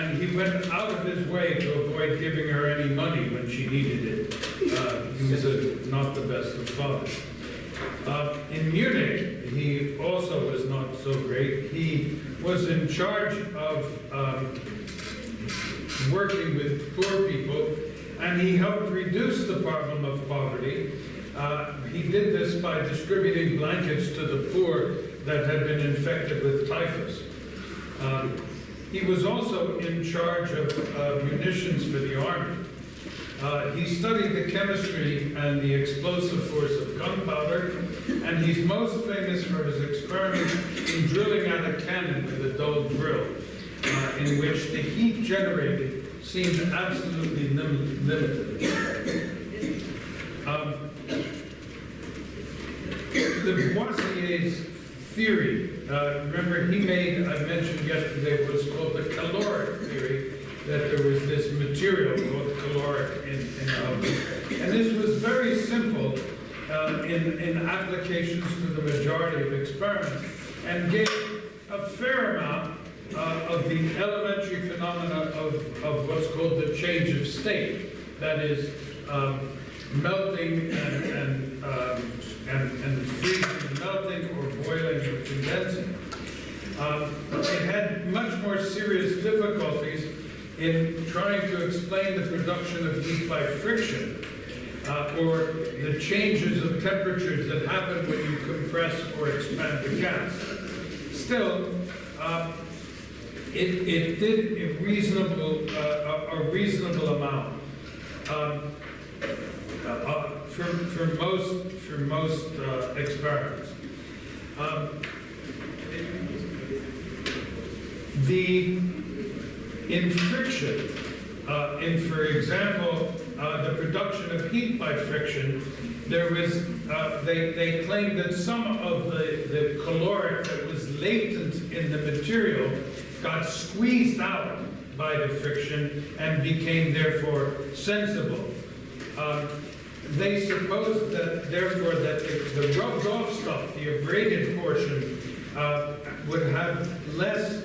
and he went out of his way to avoid giving her any money when she needed it. He was not the best of fathers. In Munich, he also was not so great. He was in charge of working with poor people, and he helped reduce the problem of poverty. He did this by distributing blankets to the poor that had been infected with typhus. He was also in charge of munitions for the army. He studied the chemistry and the explosive force of gunpowder, and he's most famous for his experiment in drilling out a cannon with a dull drill, in which the heat generated seemed absolutely limited. Lavoisier's theory, remember he made, I mentioned yesterday, what's called the caloric theory, that there was this material called caloric in oven. And this was very simple in applications to the majority of experiments, and gave a fair amount of the elementary phenomena of what's called the change of state. That is, melting and freezing, melting or boiling or condensing. It had much more serious difficulties in trying to explain the production of heat by friction, or the changes of temperatures that happen when you compress or expand the gas. Still, it did a reasonable amount for most experiments. In friction, for example, the production of heat by friction, there was, they claimed that some of the caloric that was latent in the material got squeezed out by the friction and became therefore sensible. They supposed that therefore that the rubbed off stuff, the abraded portion, would have less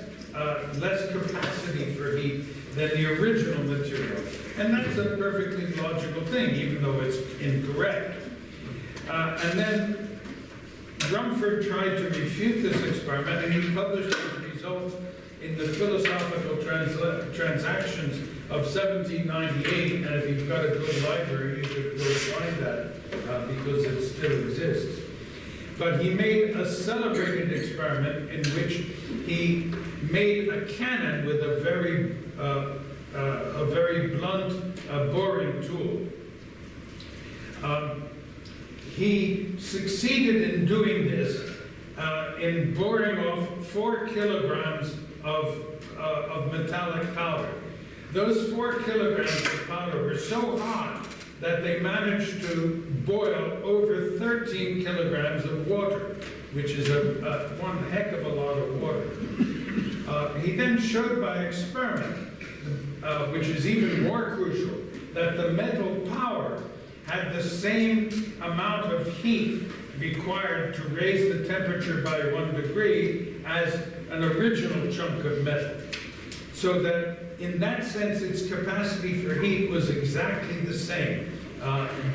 capacity for heat than the original material. And that's a perfectly logical thing, even though it's incorrect. And then Rumford tried to refute this experiment, and he published his results in the Philosophical Transactions of 1798. And if you've got a good library, you should go find that, because it still exists. But he made a celebrated experiment in which he made a cannon with a very blunt boring tool. He succeeded in doing this, in boring off 4 kilograms of metallic powder. Those 4 kilograms of powder were so hot that they managed to boil over 13 kilograms of water, which is one heck of a lot of water. He then showed by experiment, which is even more crucial, that the metal powder had the same amount of heat required to raise the temperature by 1 degree as an original chunk of metal. So that in that sense, its capacity for heat was exactly the same,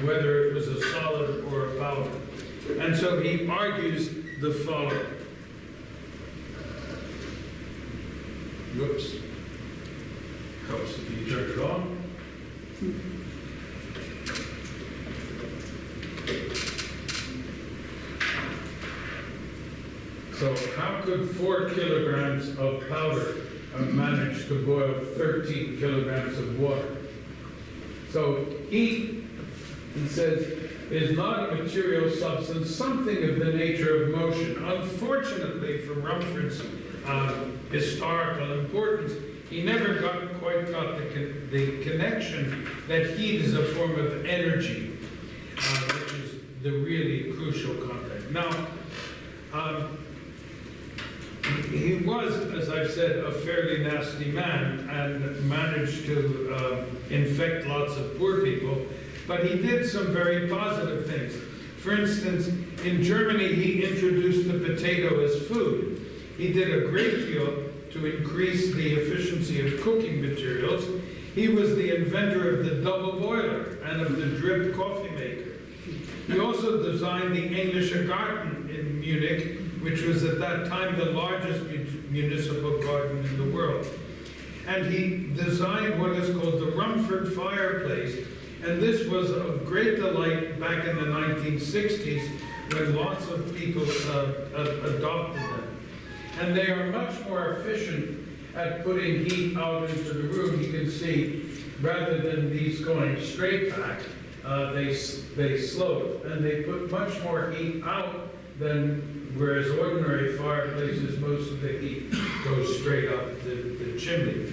whether it was a solid or a powder. And so he argues the following. Whoops. Helps if you turn it on. So how could 4 kilograms of powder manage to boil 13 kilograms of water? So heat, he says, is not a material substance, something of the nature of motion. Unfortunately for Rumford's historical importance, he never quite got the connection that heat is a form of energy, which is the really crucial concept. Now, he was, as I've said, a fairly nasty man and managed to infect lots of poor people, but he did some very positive things. For instance, in Germany, he introduced the potato as food. He did a great deal to to increase the efficiency of cooking materials. He was the inventor of the double boiler and of the drip coffee maker. He also designed the Englischer Garten in Munich, which was at that time the largest municipal garden in the world. And he designed what is called the Rumford Fireplace, and this was of great delight back in the 1960s when lots of people adopted them. And they are much more efficient at putting heat out into the room. You can see, rather than these going straight back, they slow, and they put much more heat out than, whereas ordinary fireplaces, most of the heat goes straight up the chimney.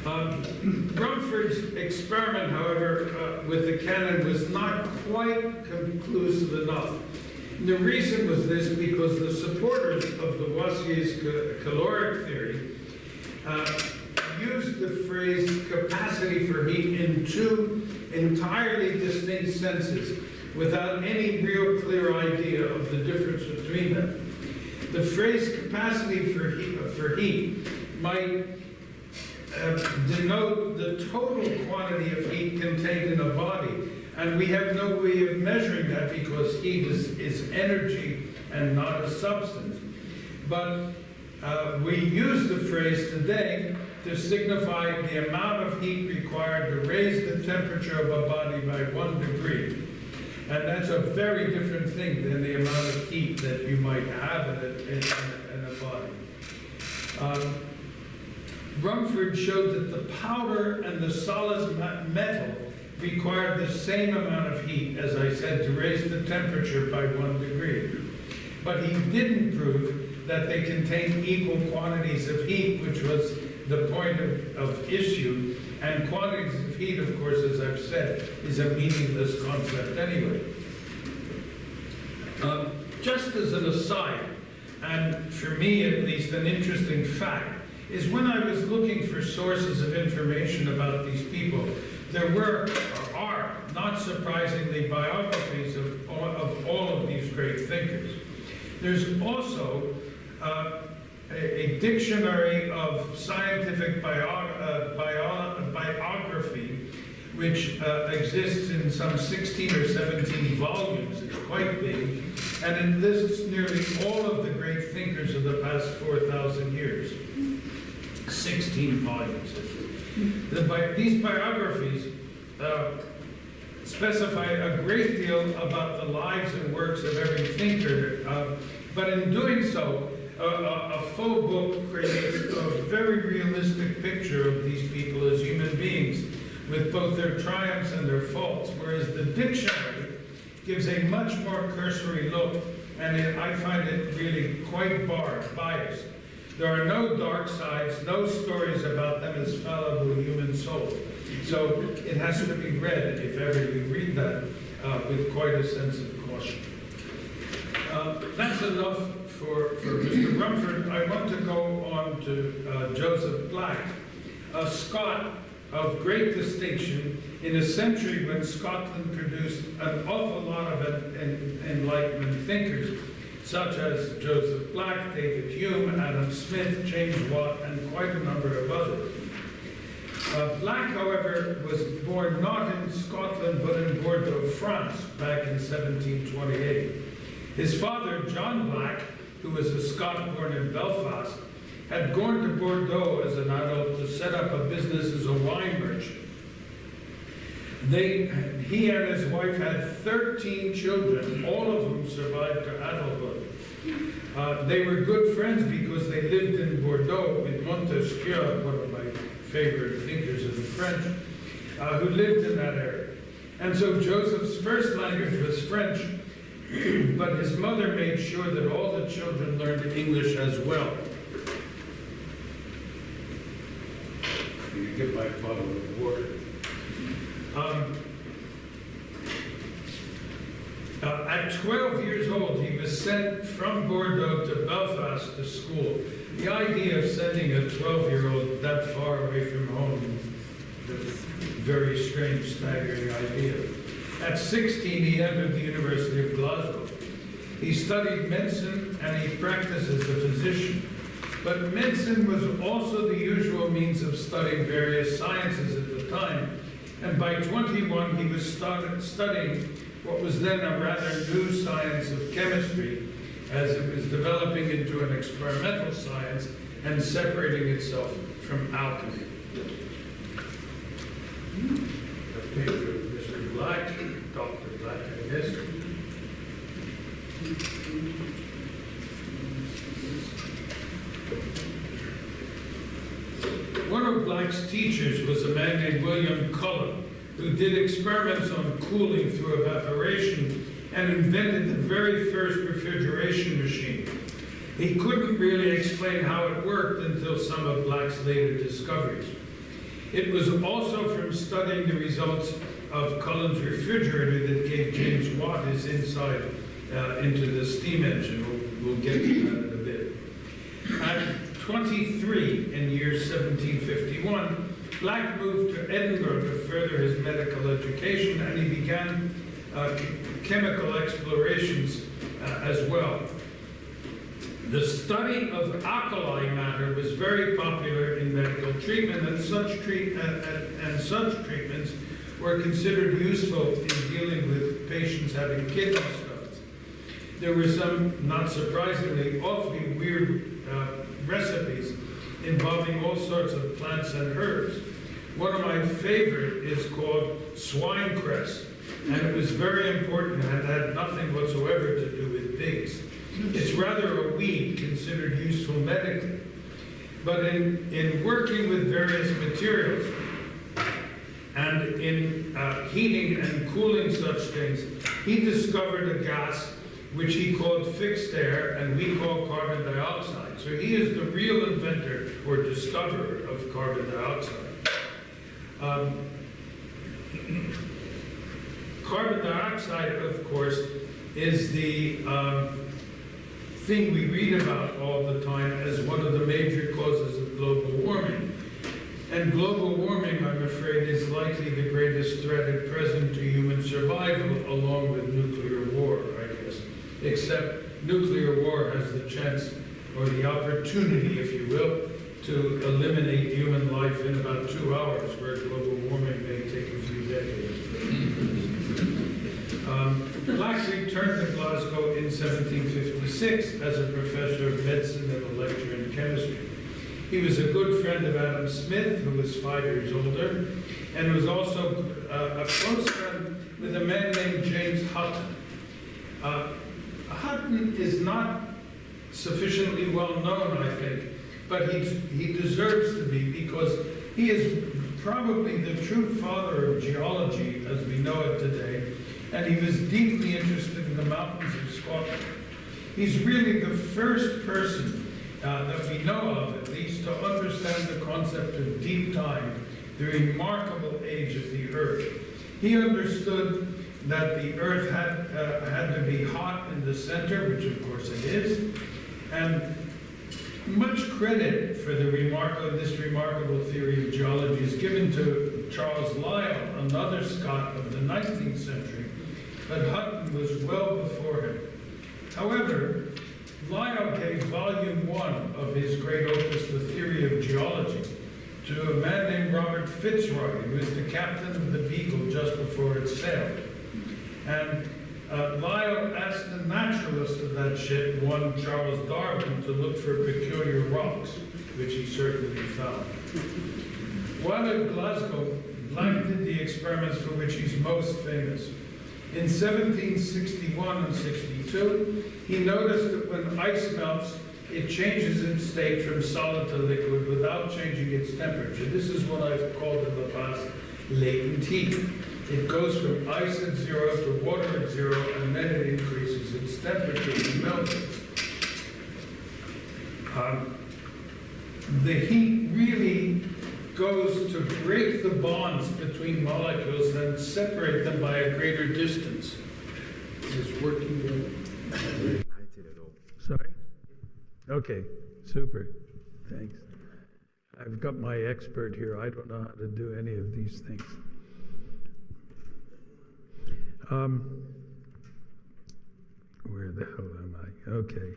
Rumford's experiment, however, with the cannon was not quite conclusive enough. And the reason was this, because the supporters of the Lavoisier's caloric theory used the phrase capacity for heat in two entirely distinct senses, without any real clear idea of the difference between them. The phrase capacity for heat might denote the total quantity of heat contained in a body, and we have no way of measuring that because heat is energy and not a substance. But we use the phrase today to signify the amount of heat required to raise the temperature of a body by 1 degree. And that's a very different thing than the amount of heat that you might have in a body. Rumford showed that the powder and the solid metal required the same amount of heat, as I said, to raise the temperature by 1 degree. But he didn't prove that they contained equal quantities of heat, which was the point of issue. And quantities of heat, of course, as I've said, is a meaningless concept anyway. Just as an aside, and for me at least an interesting fact, is when I was looking for sources of information about these people, there were, or are, not surprisingly, biographies of all of these great thinkers. There's also a dictionary of scientific biography, which exists in some 16 or 17 volumes. It's quite big, and it lists nearly all of the great thinkers of the past 4,000 years. 16 volumes. These biographies specify a great deal about the lives and works of every thinker, but in doing so, a full book creates a very realistic picture of these people as human beings, with both their triumphs and their faults, whereas the dictionary gives a much more cursory look, and I find it really quite biased. There are no dark sides, no stories about them as fallible human souls. So it has to be read, if ever you read that, with quite a sense of caution. That's enough for Mr. Rumford. I want to go on to Joseph Black, a Scot of great distinction in a century when Scotland produced an awful lot of Enlightenment thinkers, such as Joseph Black, David Hume, Adam Smith, James Watt, and quite a number of others. Black, however, was born not in Scotland, but in Bordeaux, France, back in 1728. His father, John Black, who was a Scot born in Belfast, had gone to Bordeaux as an adult to set up a business as a wine merchant. He and his wife had 13 children, all of whom survived to adulthood. They were good friends because they lived in Bordeaux with Montesquieu, one of my favorite thinkers of the French, who lived in that area. And so Joseph's first language was French, but his mother made sure that all the children learned English as well. You can get my bottle of water. At 12 years old, he was sent from Bordeaux to Belfast to school. The idea of sending a 12-year-old that far away from home is a very strange, staggering idea. At 16, he entered the University of Glasgow. He studied medicine and he practiced as a physician. But medicine was also the usual means of studying various sciences at the time. And by 21, he was studying what was then a rather new science of chemistry, as it was developing into an experimental science and separating itself from alchemy. A picture of Mr. Black, Dr. Black, I guess. One of Black's teachers was a man named William Cullen, who did experiments on cooling through evaporation and invented the very first refrigeration machine. He couldn't really explain how it worked until some of Black's later discoveries. It was also from studying the results of Cullen's refrigerator that gave James Watt his insight into the steam engine. We'll get to that in a bit. At 23, in year 1751, Black moved to Edinburgh to further his medical education, and he began chemical explorations as well. The study of alkali matter was very popular in medical treatment, and such treatments were considered useful in dealing with patients having kidney stones. There were some, not surprisingly, awfully weird recipes involving all sorts of plants and herbs. One of my favorite is called swine cress, and it was very important and had nothing whatsoever to do with pigs. It's rather a weed considered useful medically. But in working with various materials and in heating and cooling such things, he discovered a gas which he called fixed air and we call carbon dioxide. So he is the real inventor or discoverer of carbon dioxide. Carbon dioxide, of course, is the thing we read about all the time as one of the major causes of global warming. And global warming, I'm afraid, is likely the greatest threat at present to human survival, along with nuclear war, I guess. Except nuclear war has the chance, or the opportunity, if you will, to eliminate human life in about 2 hours, where global warming may take a few decades. Black returned to Glasgow in 1756 as a professor of medicine and a lecturer in chemistry. He was a good friend of Adam Smith, who was 5 years older, and was also a close friend with a man named James Hutton. Hutton is not sufficiently well known, I think, but he deserves to be, because he is probably the true father of geology as we know it today, and he was deeply interested in the mountains of Scotland. He's really the first person that we know of, at least, to understand the concept of deep time, the remarkable age of the Earth. He understood that the Earth had to be hot in the center, which of course it is, and much credit for this remarkable theory of geology is given to Charles Lyell, another Scot of the 19th century, but Hutton was well before him. However, Lyell gave volume 1 of his great opus, The Theory of Geology, to a man named Robert Fitzroy, who was the captain of the Beagle just before it sailed. And Lyell asked the naturalist of that ship, one Charles Darwin, to look for peculiar rocks, which he certainly found. While at Glasgow, Black did the experiments for which he's most famous. In 1761 and 62, he noticed that when ice melts, it changes its state from solid to liquid without changing its temperature. This is what I've called in the past latent heat. It goes from ice at 0 to water at 0, and then it increases its temperature and melts. The heat really goes to break the bonds between molecules and separate them by a greater distance. Is this working well? Sorry? Okay, super. Thanks. I've got my expert here. I don't know how to do any of these things. Where the hell am I? Okay.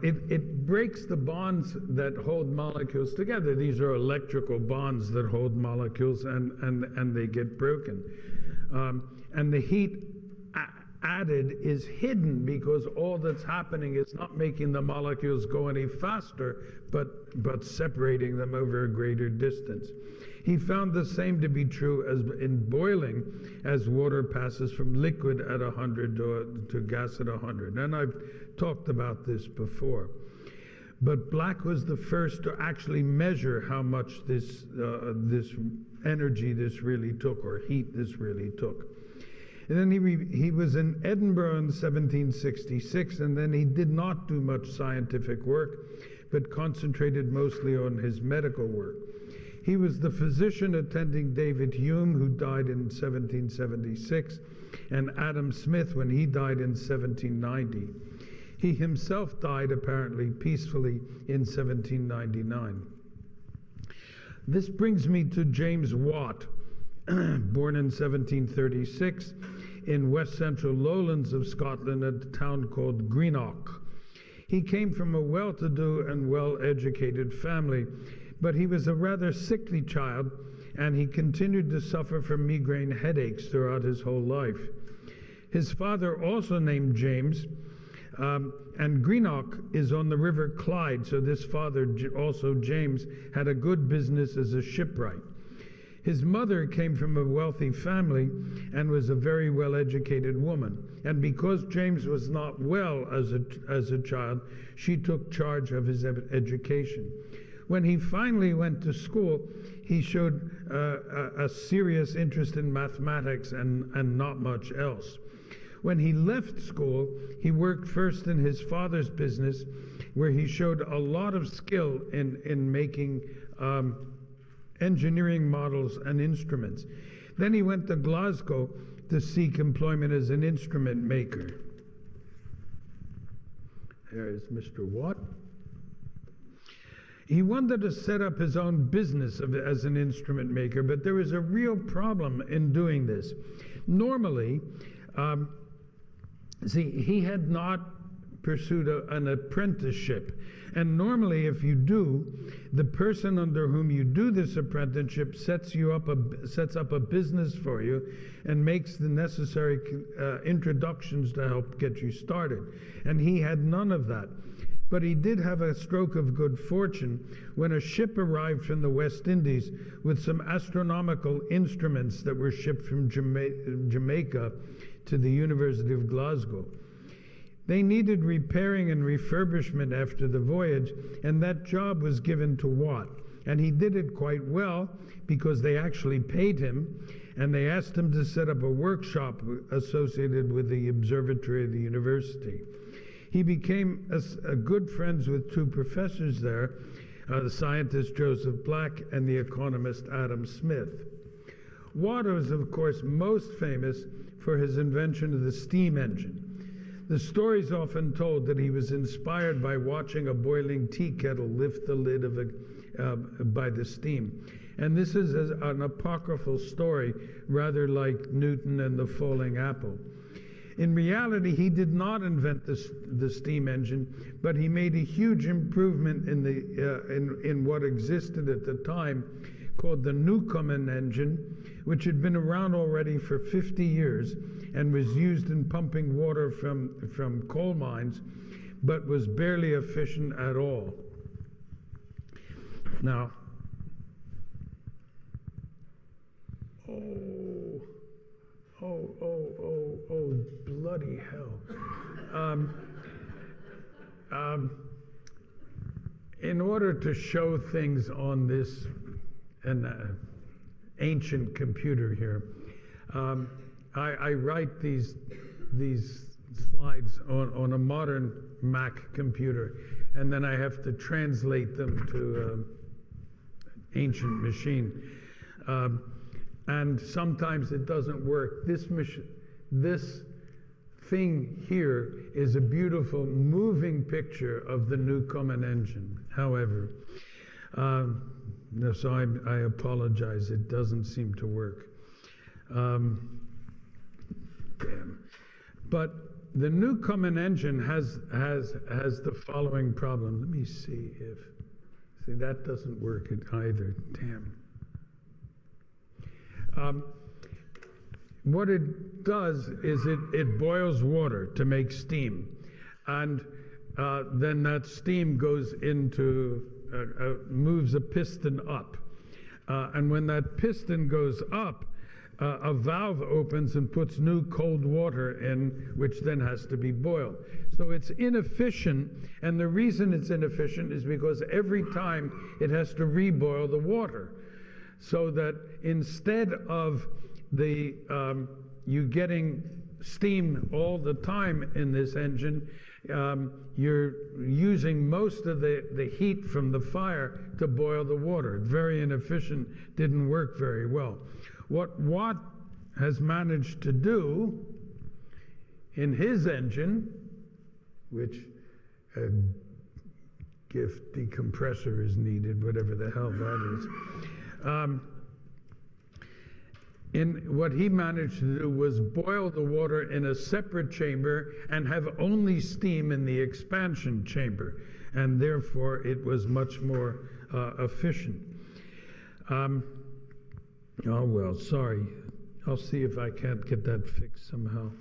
it breaks the bonds that hold molecules together. These are electrical bonds that hold molecules, and they get broken. And the heat added is hidden because all that's happening is not making the molecules go any faster, but separating them over a greater distance. He found the same to be true as in boiling, as water passes from liquid at 100 to gas at 100. And I've talked about this before. But Black was the first to actually measure how much this energy this really took, or heat this really took. And then he was in Edinburgh in 1766, and then he did not do much scientific work, but concentrated mostly on his medical work. He was the physician attending David Hume, who died in 1776, and Adam Smith when he died in 1790. He himself died apparently peacefully in 1799. This brings me to James Watt, born in 1736 in west central lowlands of Scotland at a town called Greenock. He came from a well-to-do and well-educated family, but he was a rather sickly child, and he continued to suffer from migraine headaches throughout his whole life. His father, also named James, and Greenock is on the River Clyde, so this father, also James, had a good business as a shipwright. His mother came from a wealthy family and was a very well-educated woman. And because James was not well as a child, she took charge of his education. When he finally went to school, he showed a serious interest in mathematics and not much else. When he left school, he worked first in his father's business, where he showed a lot of skill in making engineering models and instruments. Then he went to Glasgow to seek employment as an instrument maker. There is Mr. Watt. He wanted to set up his own business as an instrument maker, but there was a real problem in doing this. Normally, he had not pursued an apprenticeship. And normally, if you do, the person under whom you do this apprenticeship sets up a business for you and makes the necessary introductions to help get you started. And he had none of that. But he did have a stroke of good fortune when a ship arrived from the West Indies with some astronomical instruments that were shipped from Jamaica to the University of Glasgow. They needed repairing and refurbishment after the voyage, and that job was given to Watt. And he did it quite well because they actually paid him, and they asked him to set up a workshop associated with the observatory of the university. He became good friends with two professors there, the scientist Joseph Black and the economist Adam Smith. Watt was, of course, most famous for his invention of the steam engine. The story is often told that he was inspired by watching a boiling tea kettle lift the lid by the steam. And this is an apocryphal story, rather like Newton and the falling apple. In reality, he did not invent the steam engine, but he made a huge improvement in what existed at the time called the Newcomen engine, which had been around already for 50 years and was used in pumping water from coal mines, but was barely efficient at all. Now, oh, bloody hell. In order to show things on this ancient computer here, I write these slides on a modern Mac computer, and then I have to translate them to ancient machine. And sometimes it doesn't work. This thing here is a beautiful moving picture of the Newcomen engine. However, so I apologize. It doesn't seem to work. Damn. But the Newcomen engine has the following problem. Let me see if, that doesn't work either, damn. What it does is it boils water to make steam, and then that steam goes into, moves a piston up. And when that piston goes up, a valve opens and puts new cold water in, which then has to be boiled. So it's inefficient, and the reason it's inefficient is because every time it has to reboil the water. So that instead of you getting steam all the time in this engine, you're using most of the heat from the fire to boil the water. Very inefficient, didn't work very well. What Watt has managed to do in his engine, which a gift decompressor is needed, whatever the hell that is, what he managed to do was boil the water in a separate chamber and have only steam in the expansion chamber, and therefore it was much more efficient. Oh well, sorry. I'll see if I can't get that fixed somehow.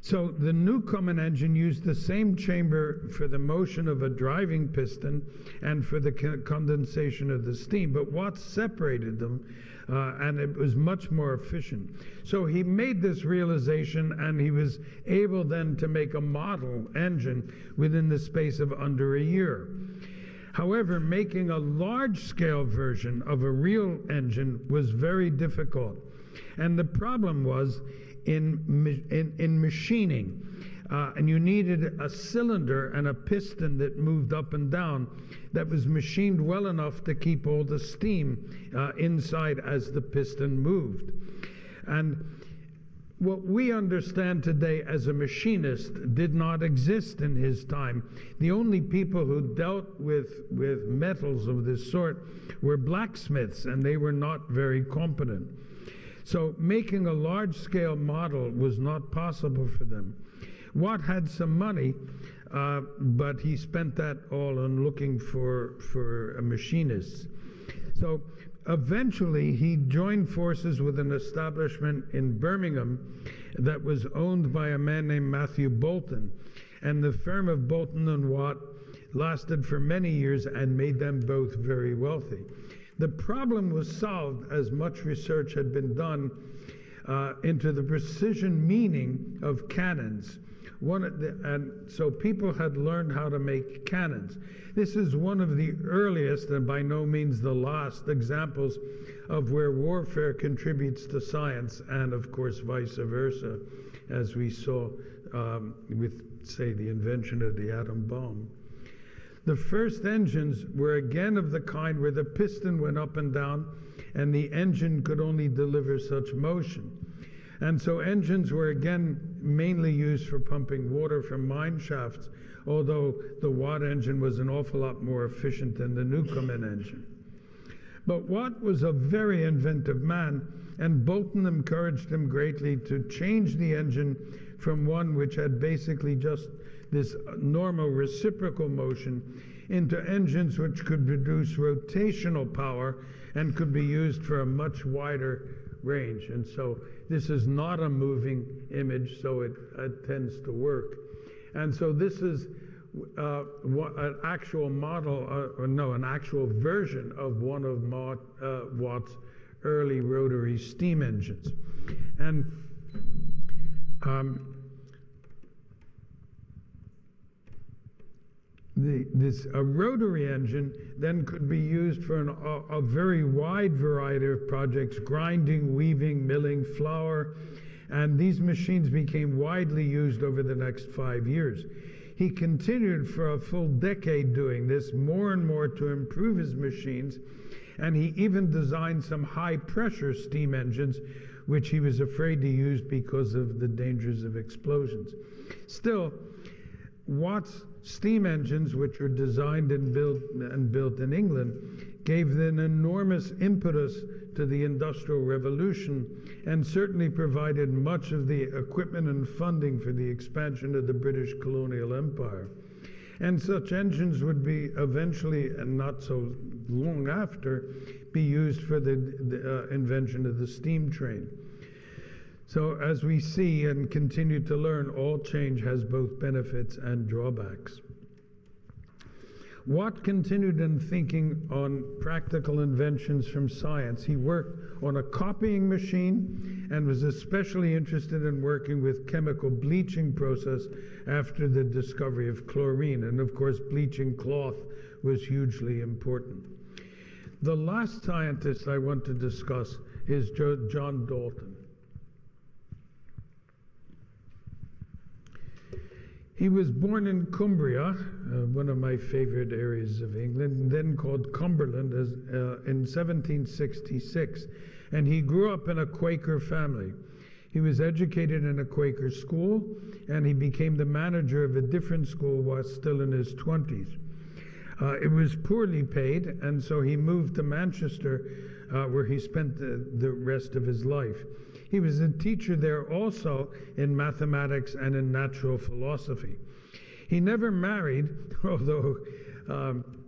So the Newcomen engine used the same chamber for the motion of a driving piston and for the condensation of the steam, but Watt separated them, and it was much more efficient. So he made this realization, and he was able then to make a model engine within the space of under a year. However, making a large-scale version of a real engine was very difficult. And the problem was in machining. And you needed a cylinder and a piston that moved up and down that was machined well enough to keep all the steam inside as the piston moved. And what we understand today as a machinist did not exist in his time. The only people who dealt with metals of this sort were blacksmiths, and they were not very competent. So making a large-scale model was not possible for them. Watt had some money, but he spent that all on looking for a machinist. So eventually, he joined forces with an establishment in Birmingham that was owned by a man named Matthew Bolton. And the firm of Bolton and Watt lasted for many years and made them both very wealthy. The problem was solved as much research had been done into the precision meaning of cannons. And so people had learned how to make cannons. This is one of the earliest, and by no means the last, examples of where warfare contributes to science, and of course vice versa, as we saw with, say, the invention of the atom bomb. The first engines were again of the kind where the piston went up and down, and the engine could only deliver such motion. And so engines were again mainly used for pumping water from mine shafts, although the Watt engine was an awful lot more efficient than the Newcomen engine. But Watt was a very inventive man, and Bolton encouraged him greatly to change the engine from one which had basically just this normal reciprocal motion into engines which could produce rotational power and could be used for a much wider range. And so this is not a moving image, so it tends to work. And so this is an actual model, an actual version of one of Watt's early rotary steam engines. And a rotary engine then could be used for a very wide variety of projects: grinding, weaving, milling, flour, and these machines became widely used over the next 5 years. He continued for a full decade doing this, more and more to improve his machines, and he even designed some high-pressure steam engines, which he was afraid to use because of the dangers of explosions. Still, Watt's steam engines, which were designed and built in England, gave an enormous impetus to the Industrial Revolution, and certainly provided much of the equipment and funding for the expansion of the British colonial empire. And such engines would be eventually, and not so long after, be used for the invention of the steam train. So as we see and continue to learn, all change has both benefits and drawbacks. Watt continued in thinking on practical inventions from science. He worked on a copying machine and was especially interested in working with chemical bleaching process after the discovery of chlorine. And of course, bleaching cloth was hugely important. The last scientist I want to discuss is John Dalton. He was born in Cumbria, one of my favorite areas of England, then called Cumberland, in 1766. And he grew up in a Quaker family. He was educated in a Quaker school, and he became the manager of a different school while still in his 20s. It was poorly paid, and so he moved to Manchester, where he spent the rest of his life. He was a teacher there also in mathematics and in natural philosophy. He never married, although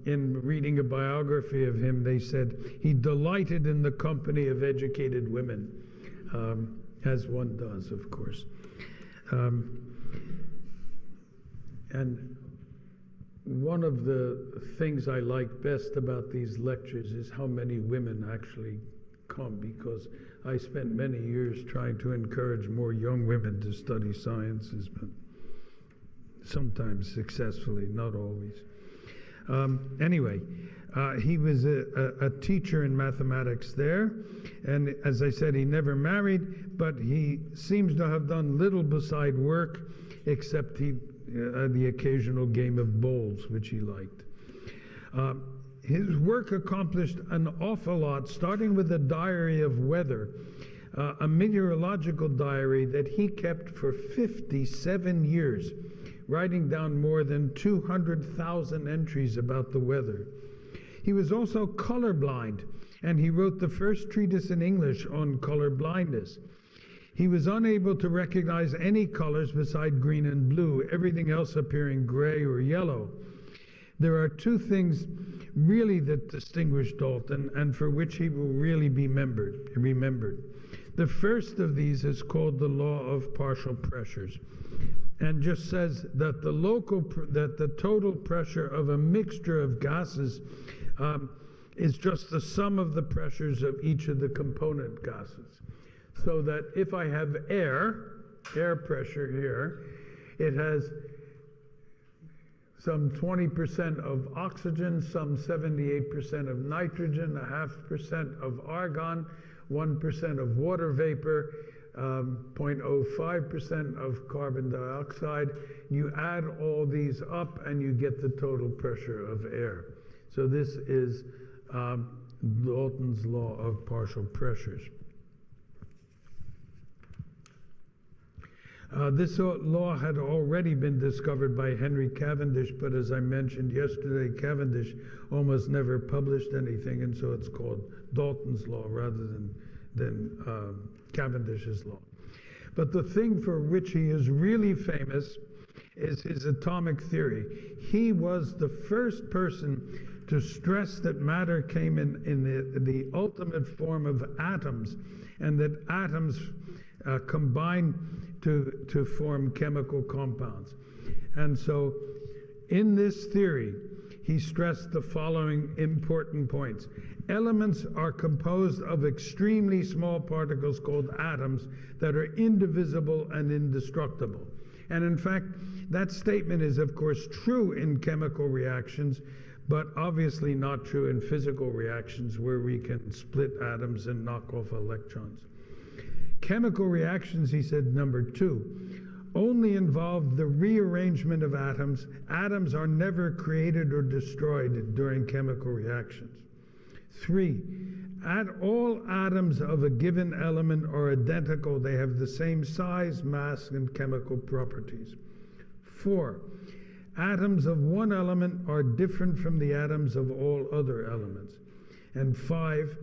in reading a biography of him, they said he delighted in the company of educated women, as one does, of course. And one of the things I like best about these lectures is how many women actually come, because I spent many years trying to encourage more young women to study sciences, but sometimes successfully, not always. Anyway, he was a teacher in mathematics there, and as I said, he never married, but he seems to have done little beside work, except the occasional game of bowls, which he liked. His work accomplished an awful lot, starting with a diary of weather, a meteorological diary that he kept for 57 years, writing down more than 200,000 entries about the weather. He was also colorblind, and he wrote the first treatise in English on color blindness. He was unable to recognize any colors beside green and blue, everything else appearing gray or yellow. There are two things really that distinguish Dalton and for which he will really be remembered. The first of these is called the law of partial pressures, and just says that the total pressure of a mixture of gases is just the sum of the pressures of each of the component gases. So that if I have air pressure here, it has some 20% of oxygen, some 78% of nitrogen, 0.5% of argon, 1% of water vapor, 0.05% of carbon dioxide. You add all these up and you get the total pressure of air. So this is Dalton's law of partial pressures. This law had already been discovered by Henry Cavendish, but as I mentioned yesterday, Cavendish almost never published anything, and so it's called Dalton's law rather than Cavendish's law. But the thing for which he is really famous is his atomic theory. He was the first person to stress that matter came in the ultimate form of atoms, and that atoms combine to form chemical compounds. And so in this theory, he stressed the following important points. Elements are composed of extremely small particles called atoms that are indivisible and indestructible. And in fact, that statement is of course true in chemical reactions, but obviously not true in physical reactions where we can split atoms and knock off electrons. Chemical reactions, he said, number 2, only involve the rearrangement of atoms. Atoms are never created or destroyed during chemical reactions. 3, all atoms of a given element are identical. They have the same size, mass, and chemical properties. 4, atoms of one element are different from the atoms of all other elements. And 5,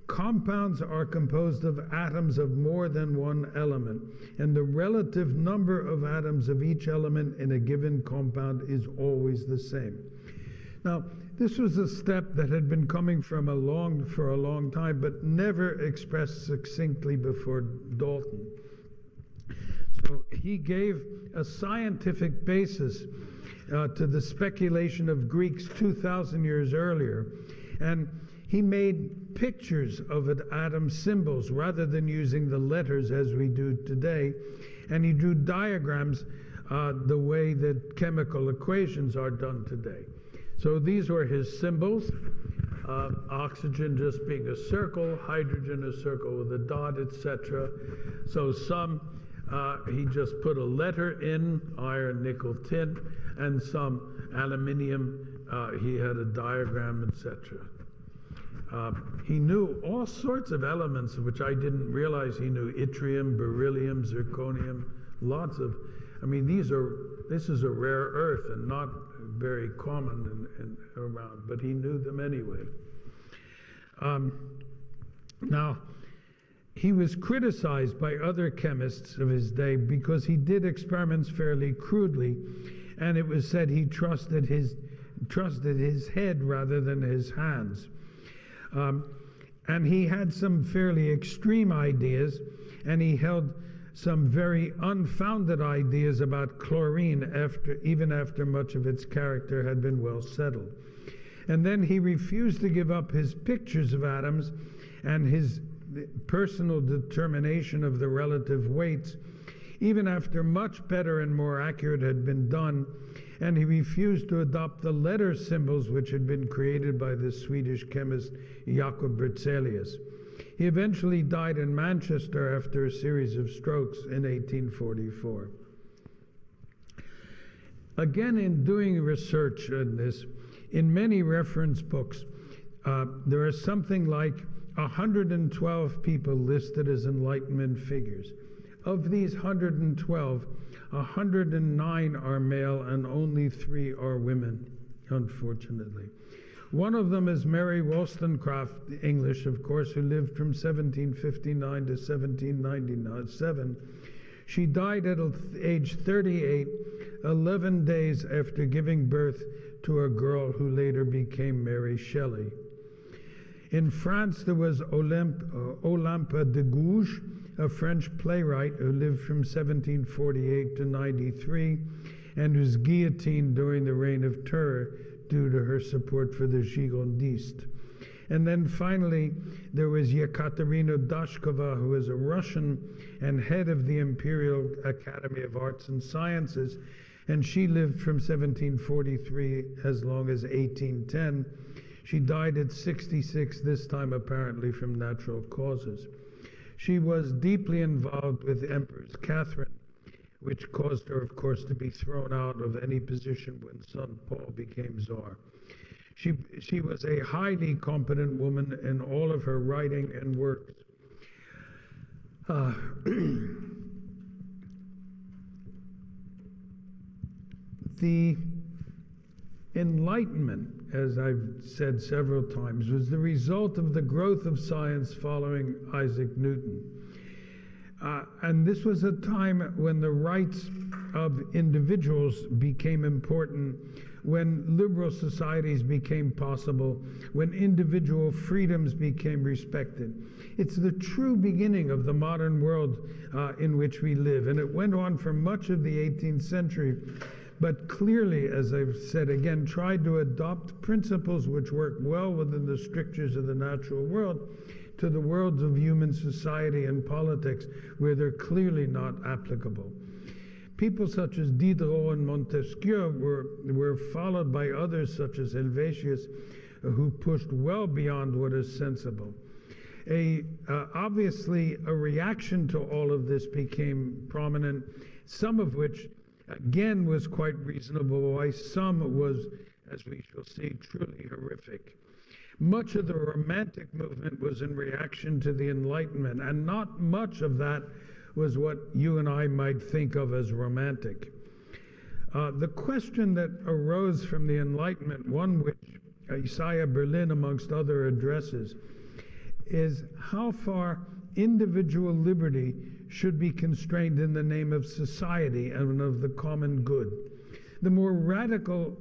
compounds are composed of atoms of more than one element, and the relative number of atoms of each element in a given compound is always the same. Now, this was a step that had been coming for a long time, but never expressed succinctly before Dalton. So he gave a scientific basis to the speculation of Greeks 2,000 years earlier, and he made pictures of atom symbols rather than using the letters as we do today, and he drew diagrams the way that chemical equations are done today. So these were his symbols, oxygen just being a circle, hydrogen a circle with a dot, etc. So some he just put a letter in, iron, nickel, tin, and some aluminium, he had a diagram, etc. He knew all sorts of elements which I didn't realize he knew: yttrium, beryllium, zirconium, lots of, I mean, this is a rare earth and not very common around, but he knew them anyway. Now, he was criticized by other chemists of his day because he did experiments fairly crudely, and it was said he trusted his head rather than his hands. And he had some fairly extreme ideas, and he held some very unfounded ideas about chlorine even after much of its character had been well settled. And then he refused to give up his pictures of atoms and his personal determination of the relative weights, even after much better and more accurate had been done, and he refused to adopt the letter symbols which had been created by the Swedish chemist Jacob Berzelius. He eventually died in Manchester after a series of strokes in 1844. Again, in doing research on this, in many reference books, there are something like 112 people listed as Enlightenment figures. Of these 112, 109 are male and only 3 are women, unfortunately. One of them is Mary Wollstonecraft, English, of course, who lived from 1759 to 1797. She died at age 38, 11 days after giving birth to a girl who later became Mary Shelley. In France, there was Olympe de Gouges, a French playwright who lived from 1748 to 93 and was guillotined during the Reign of Terror due to her support for the Girondists. And then finally, there was Yekaterina Sushkova, who was a Russian and head of the Imperial Academy of Arts and Sciences, and she lived from 1743 as long as 1810. She died at 66, this time apparently from natural causes. She was deeply involved with Empress Catherine, which caused her, of course, to be thrown out of any position when son Paul became Tsar. She was a highly competent woman in all of her writing and works. The Enlightenment, as I've said several times, was the result of the growth of science following Isaac Newton. And this was a time when the rights of individuals became important, when liberal societies became possible, when individual freedoms became respected. It's the true beginning of the modern world in which we live, and it went on for much of the 18th century, but clearly, as I've said again, tried to adopt principles which work well within the strictures of the natural world to the worlds of human society and politics where they're clearly not applicable. People such as Diderot and Montesquieu were followed by others such as Helvetius, who pushed well beyond what is sensible. Obviously, a reaction to all of this became prominent, some of which, again, was quite reasonable, while some was, as we shall see, truly horrific. Much of the Romantic movement was in reaction to the Enlightenment, and not much of that was what you and I might think of as romantic. The question that arose from the Enlightenment, one which Isaiah Berlin, amongst other addresses, is how far individual liberty should be constrained in the name of society and of the common good. The more radical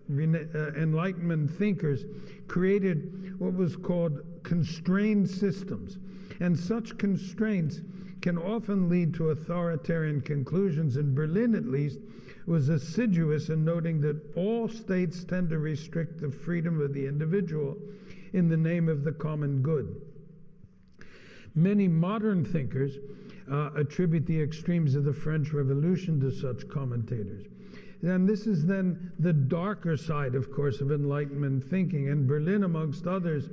Enlightenment thinkers created what was called constrained systems, and such constraints can often lead to authoritarian conclusions, and Berlin at least was assiduous in noting that all states tend to restrict the freedom of the individual in the name of the common good. Many modern thinkers attribute the extremes of the French Revolution to such commentators. And this is then the darker side, of course, of Enlightenment thinking. And Berlin, amongst others,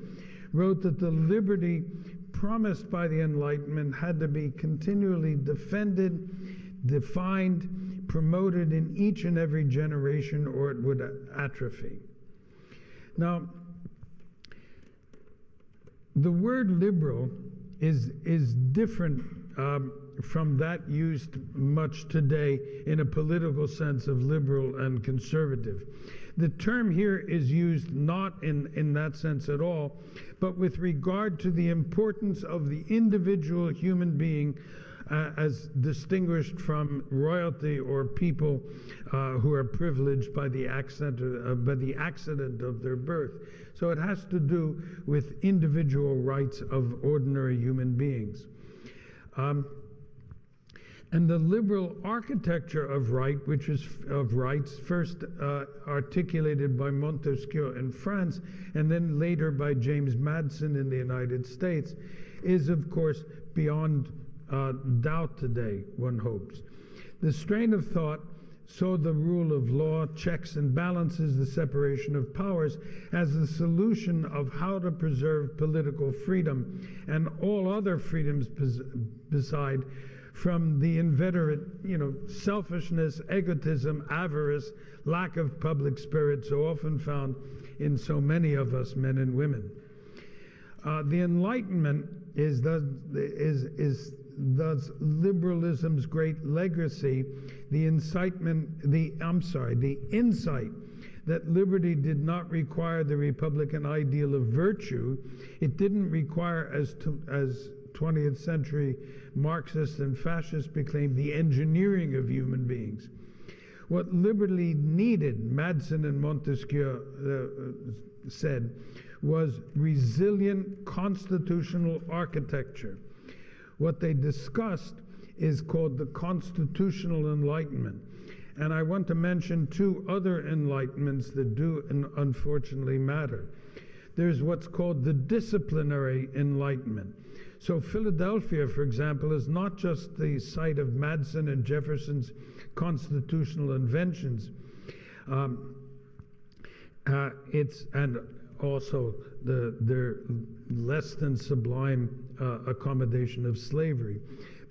wrote that the liberty promised by the Enlightenment had to be continually defended, defined, promoted in each and every generation, or it would atrophy. Now, the word liberal is different from that used much today in a political sense of liberal and conservative. The term here is used not in that sense at all, but with regard to the importance of the individual human being as distinguished from royalty or people who are privileged by the accident of their birth. So it has to do with individual rights of ordinary human beings. And the liberal architecture of rights, first articulated by Montesquieu in France, and then later by James Madison in the United States, is of course beyond doubt today, one hopes. The strain of thought saw the rule of law, checks and balances, the separation of powers, as the solution of how to preserve political freedom and all other freedoms beside, from the inveterate, selfishness, egotism, avarice, lack of public spirit so often found in so many of us, men and women. The Enlightenment is thus liberalism's great legacy, the insight that liberty did not require the Republican ideal of virtue. It didn't require, as 20th century Marxists and fascists proclaimed, the engineering of human beings. What liberty needed, Madison and Montesquieu said, was resilient constitutional architecture. What they discussed is called the Constitutional Enlightenment. And I want to mention two other enlightenments that do unfortunately matter. There's what's called the Disciplinary Enlightenment. So Philadelphia, for example, is not just the site of Madison and Jefferson's constitutional inventions. It's and also their less than sublime accommodation of slavery.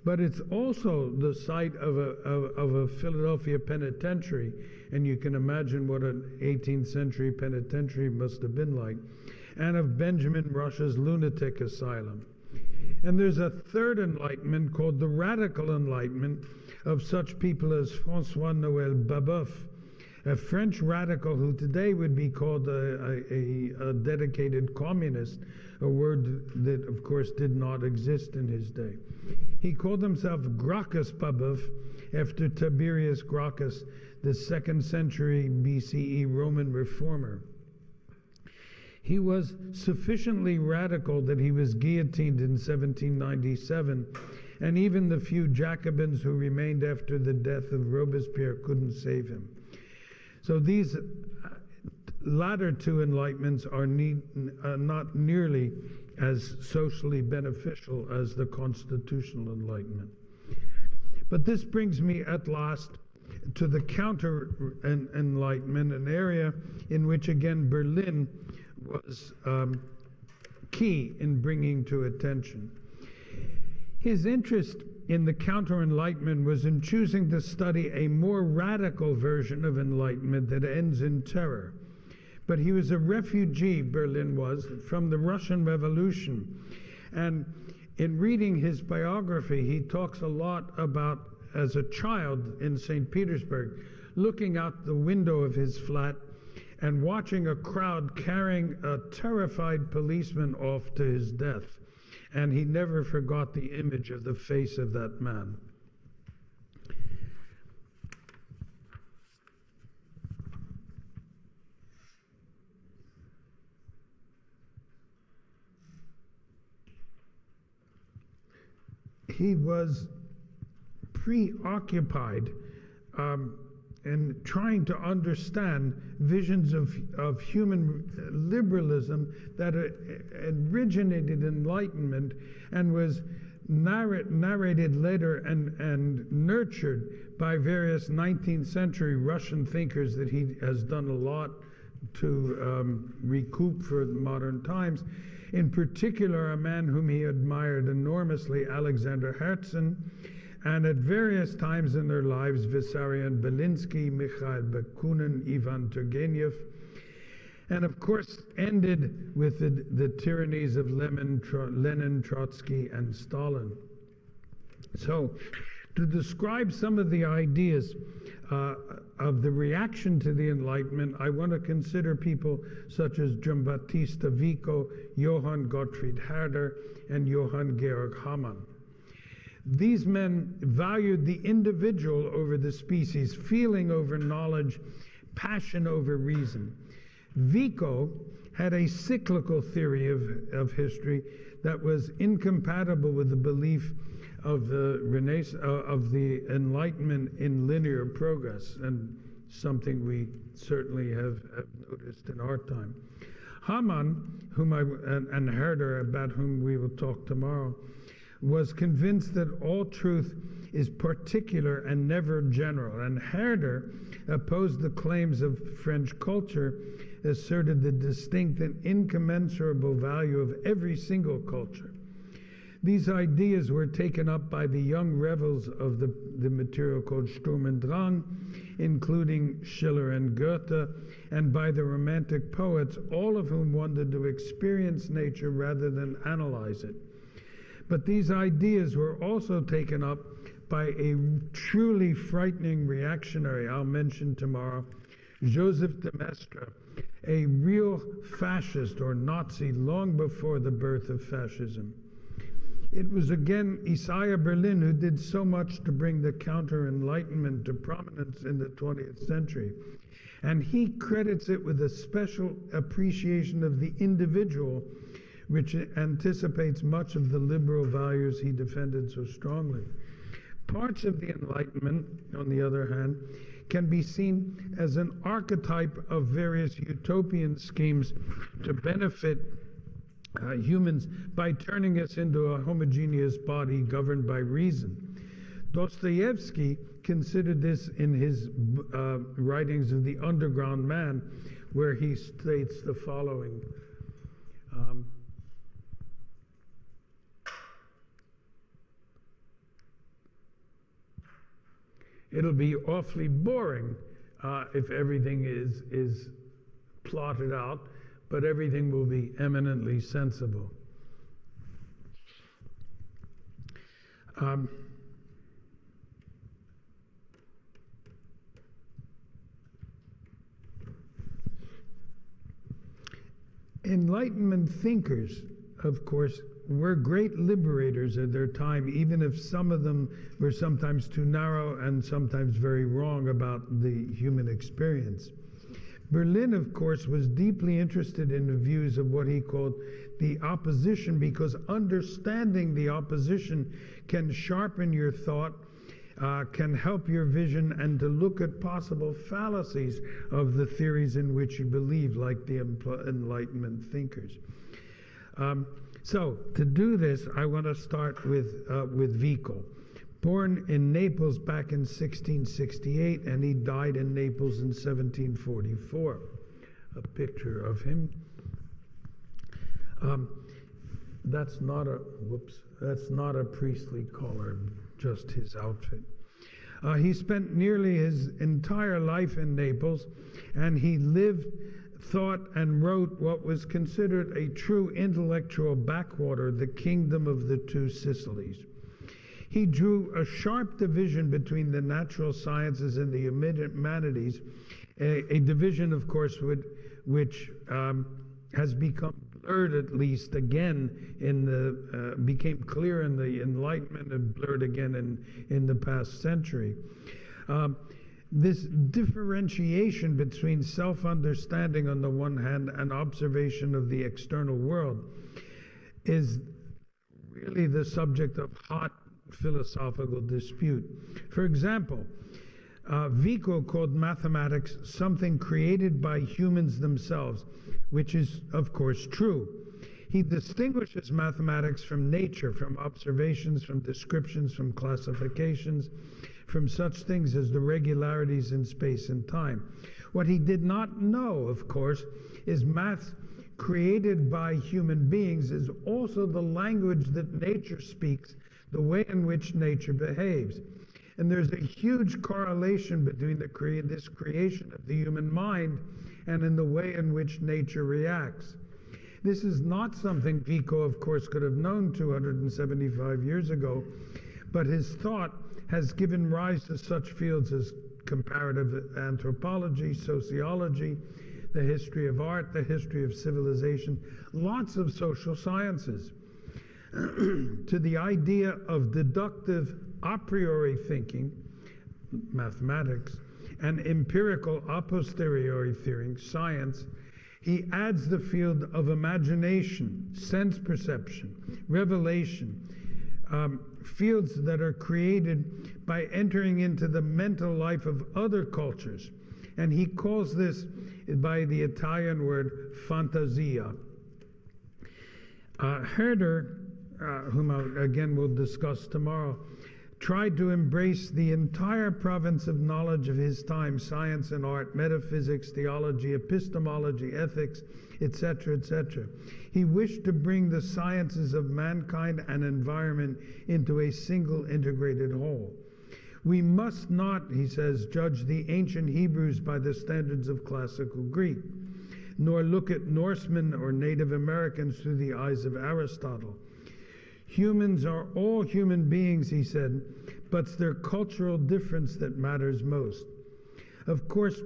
But it's also the site of a Philadelphia penitentiary, and you can imagine what an 18th century penitentiary must have been like, and of Benjamin Rush's lunatic asylum. And there's a third enlightenment called the Radical Enlightenment of such people as François-Noël Babeuf, a French radical who today would be called a dedicated communist, a word that, of course, did not exist in his day. He called himself Gracchus Babeuf after Tiberius Gracchus, the 2nd century BCE Roman reformer. He was sufficiently radical that he was guillotined in 1797, and even the few Jacobins who remained after the death of Robespierre couldn't save him. So these latter two enlightenments are not nearly as socially beneficial as the Constitutional Enlightenment. But this brings me at last to the Counter-Enlightenment, an area in which, again, Berlin was key in bringing to attention. His interest in the Counter-Enlightenment was in choosing to study a more radical version of Enlightenment that ends in terror. But he was a refugee, Berlin was, from the Russian Revolution. And in reading his biography, he talks a lot about, as a child in St. Petersburg, looking out the window of his flat and watching a crowd carrying a terrified policeman off to his death. And he never forgot the image of the face of that man. He was preoccupied in trying to understand visions of human liberalism that originated Enlightenment and was narrated later and nurtured by various 19th century Russian thinkers that he has done a lot to recoup for modern times. In particular, a man whom he admired enormously, Alexander Herzen, and at various times in their lives, Vissarion Belinsky, Mikhail Bakunin, Ivan Turgenev, and of course ended with the tyrannies of Lenin, Trotsky, and Stalin. So, to describe some of the ideas of the reaction to the Enlightenment, I want to consider people such as Giambattista Vico, Johann Gottfried Herder, and Johann Georg Hamann. These men valued the individual over the species, feeling over knowledge, passion over reason. Vico had a cyclical theory of history that was incompatible with the belief of the Enlightenment in linear progress, and something we certainly have noticed in our time. Hamann, and Herder, about whom we will talk tomorrow, was convinced that all truth is particular and never general, and Herder opposed the claims of French culture, asserted the distinct and incommensurable value of every single culture. These ideas were taken up by the young rebels of the material called Sturm und Drang, including Schiller and Goethe, and by the Romantic poets, all of whom wanted to experience nature rather than analyze it. But these ideas were also taken up by a truly frightening reactionary I'll mention tomorrow, Joseph de Maistre, a real fascist or Nazi long before the birth of fascism. It was again Isaiah Berlin who did so much to bring the counter-enlightenment to prominence in the 20th century. And he credits it with a special appreciation of the individual, which anticipates much of the liberal values he defended so strongly. Parts of the Enlightenment, on the other hand, can be seen as an archetype of various utopian schemes to benefit humans by turning us into a homogeneous body governed by reason. Dostoevsky considered this in his writings of The Underground Man, where he states the following. It'll be awfully boring if everything is plotted out, but everything will be eminently sensible. Enlightenment thinkers, of course, were great liberators of their time, even if some of them were sometimes too narrow and sometimes very wrong about the human experience. Berlin, of course, was deeply interested in the views of what he called the opposition, because understanding the opposition can sharpen your thought, can help your vision, and to look at possible fallacies of the theories in which you believe, like the Enlightenment thinkers. So, to do this, I want to start with Vico. Born in Naples back in 1668, and he died in Naples in 1744. A picture of him. That's not a priestly collar, just his outfit. He spent nearly his entire life in Naples, and he lived, thought, and wrote what was considered a true intellectual backwater, the kingdom of the two Sicilies. He drew a sharp division between the natural sciences and the humanities, a division, of course, which has become blurred, at least again, became clear in the Enlightenment and blurred again in the past century. This differentiation between self-understanding on the one hand and observation of the external world is really the subject of hot philosophical dispute. For example, Vico called mathematics something created by humans themselves, which is, of course, true. He distinguishes mathematics from nature, from observations, from descriptions, from classifications, from such things as the regularities in space and time. What he did not know, of course, is math created by human beings is also the language that nature speaks, the way in which nature behaves. And there's a huge correlation between this creation of the human mind and in the way in which nature reacts. This is not something Vico, of course, could have known 275 years ago, but his thought has given rise to such fields as comparative anthropology, sociology, the history of art, the history of civilization, lots of social sciences, to the idea of deductive a priori thinking, mathematics, and empirical a posteriori theory, science. He adds the field of imagination, sense perception, revelation, fields that are created by entering into the mental life of other cultures. And he calls this by the Italian word fantasia. Herder, whom again we'll discuss tomorrow, tried to embrace the entire province of knowledge of his time, science and art, metaphysics, theology, epistemology, ethics, etc., etc. He wished to bring the sciences of mankind and environment into a single integrated whole. We must not, he says, judge the ancient Hebrews by the standards of classical Greek, nor look at Norsemen or Native Americans through the eyes of Aristotle. Humans are all human beings, he said, but it's their cultural difference that matters most. Of course,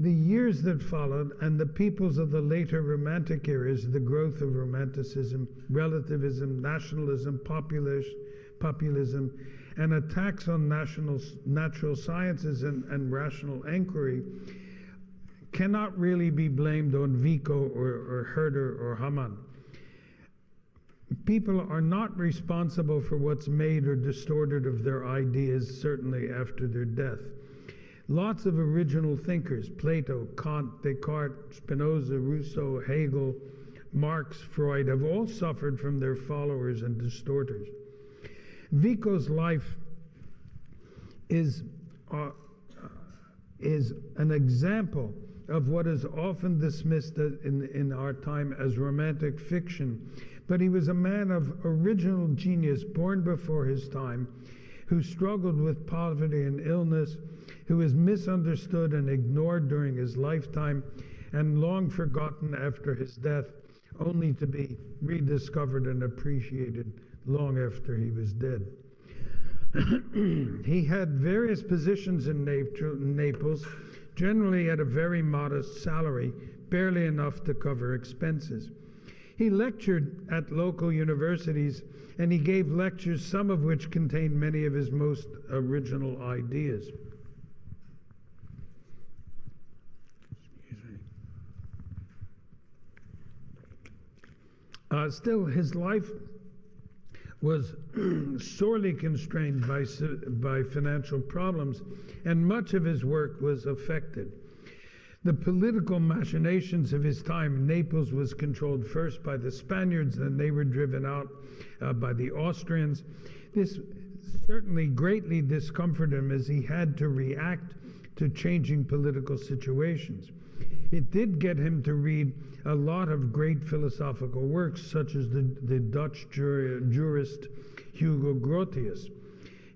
the years that followed and the peoples of the later Romantic eras, the growth of Romanticism, relativism, nationalism, populism, and attacks on natural sciences and rational inquiry cannot really be blamed on Vico or Herder or Hamann. People are not responsible for what's made or distorted of their ideas, certainly after their death. Lots of original thinkers, Plato, Kant, Descartes, Spinoza, Rousseau, Hegel, Marx, Freud, have all suffered from their followers and distorters. Vico's life is an example of what is often dismissed in our time as romantic fiction, but he was a man of original genius, born before his time, who struggled with poverty and illness, who was misunderstood and ignored during his lifetime, and long forgotten after his death, only to be rediscovered and appreciated long after he was dead. He had various positions in Naples, generally at a very modest salary, barely enough to cover expenses. He lectured at local universities, and he gave lectures, some of which contained many of his most original ideas. Still, his life was sorely constrained by financial problems, and much of his work was affected. The political machinations of his time, Naples was controlled first by the Spaniards, then they were driven out by the Austrians. This certainly greatly discomforted him as he had to react to changing political situations. It did get him to read a lot of great philosophical works, such as the Dutch jurist Hugo Grotius.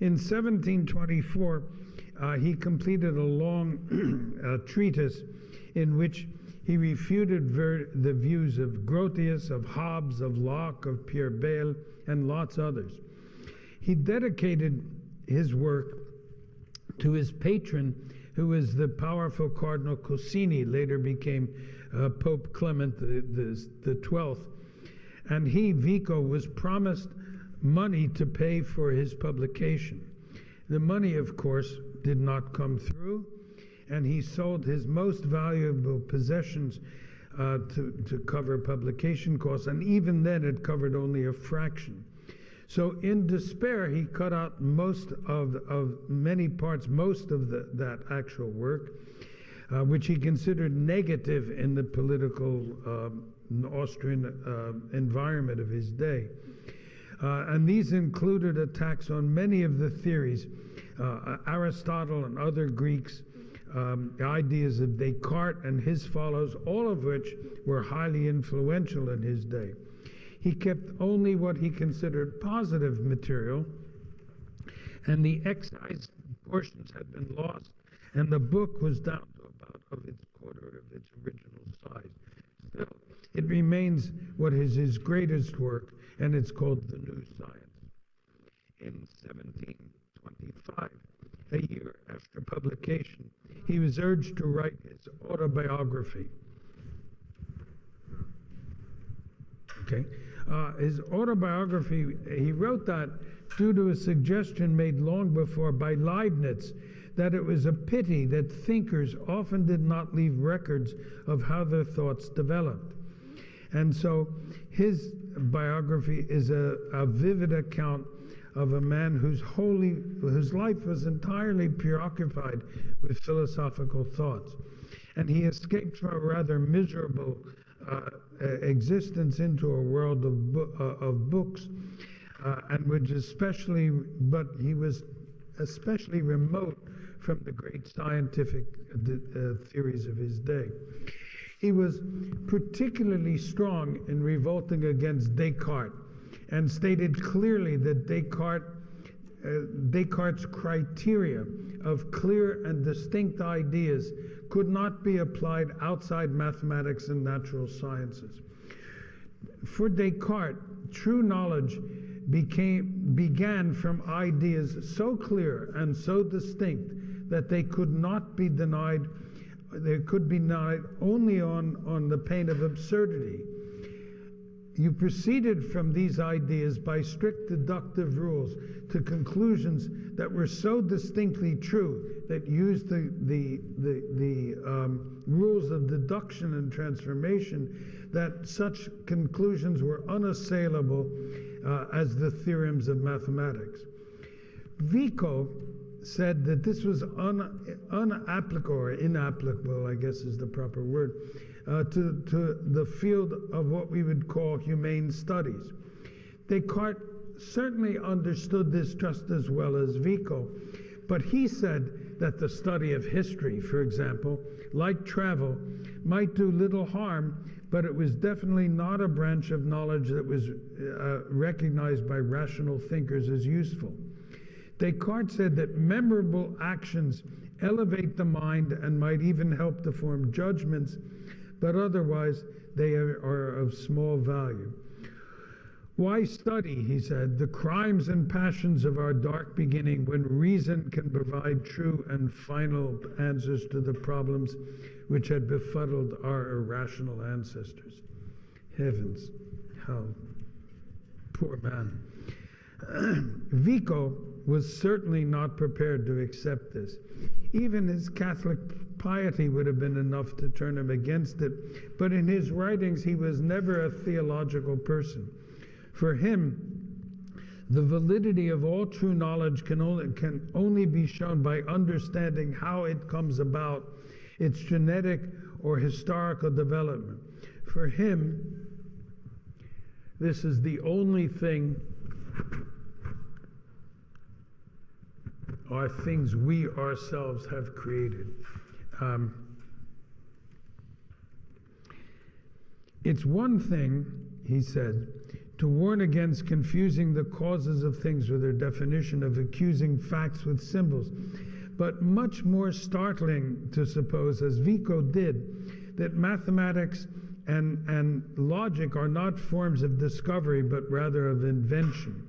In 1724, he completed a long treatise in which he refuted the views of Grotius, of Hobbes, of Locke, of Pierre Bayle, and lots others. he dedicated his work to his patron, who was the powerful Cardinal Cossini, later became Pope Clement the 12th. And he, Vico, was promised money to pay for his publication. The money, of course, did not come through, and he sold his most valuable possessions to cover publication costs, and even then it covered only a fraction. So in despair, he cut out most of that actual work, which he considered negative in the political Austrian environment of his day. And these included attacks on many of the theories, Aristotle and other Greeks, ideas of Descartes and his followers, all of which were highly influential in his day. He kept only what he considered positive material, and the excised portions had been lost, and the book was down to about of its quarter of its original size. Still, it remains what is his greatest work, and it's called The New Science. In 1725, a year after publication, he was urged to write his autobiography. Okay. His autobiography, he wrote that due to a suggestion made long before by Leibniz that it was a pity that thinkers often did not leave records of how their thoughts developed. And so his biography is a vivid account of a man whose life was entirely preoccupied with philosophical thoughts. And he escaped from a rather miserable existence into a world of books, and but he was especially remote from the great scientific theories of his day. He was particularly strong in revolting against Descartes, and stated clearly that Descartes' criteria of clear and distinct ideas could not be applied outside mathematics and natural sciences. For Descartes, true knowledge began from ideas so clear and so distinct that they could not be denied. They could be denied only on the pain of absurdity. You proceeded from these ideas by strict deductive rules to conclusions that were so distinctly true that used the rules of deduction and transformation, that such conclusions were unassailable as the theorems of mathematics. Vico said that this was unapplicable, or inapplicable, I guess is the proper word, to the field of what we would call humane studies. Descartes certainly understood this just as well as Vico, but he said that the study of history, for example, like travel, might do little harm, but it was definitely not a branch of knowledge that was recognized by rational thinkers as useful. Descartes said that memorable actions elevate the mind and might even help to form judgments, but otherwise they are of small value. Why study, he said, the crimes and passions of our dark beginning when reason can provide true and final answers to the problems which had befuddled our irrational ancestors? Heavens, how poor man. Vico was certainly not prepared to accept this. Even his Catholic piety would have been enough to turn him against it, but in his writings he was never a theological person. For him, the validity of all true knowledge can only be shown by understanding how it comes about, its genetic or historical development. For him, this is the only thing, are things we ourselves have created. It's one thing, he said, to warn against confusing the causes of things with their definition, of accusing facts with symbols, but much more startling to suppose, as Vico did, that mathematics and logic are not forms of discovery, but rather of invention.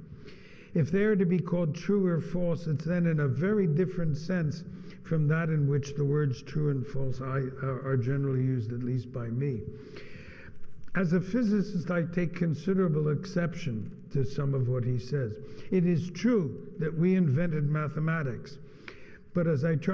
If they are to be called true or false, it's then in a very different sense from that in which the words true and false are generally used, at least by me. As a physicist, I take considerable exception to some of what he says. It is true that we invented mathematics, but as I try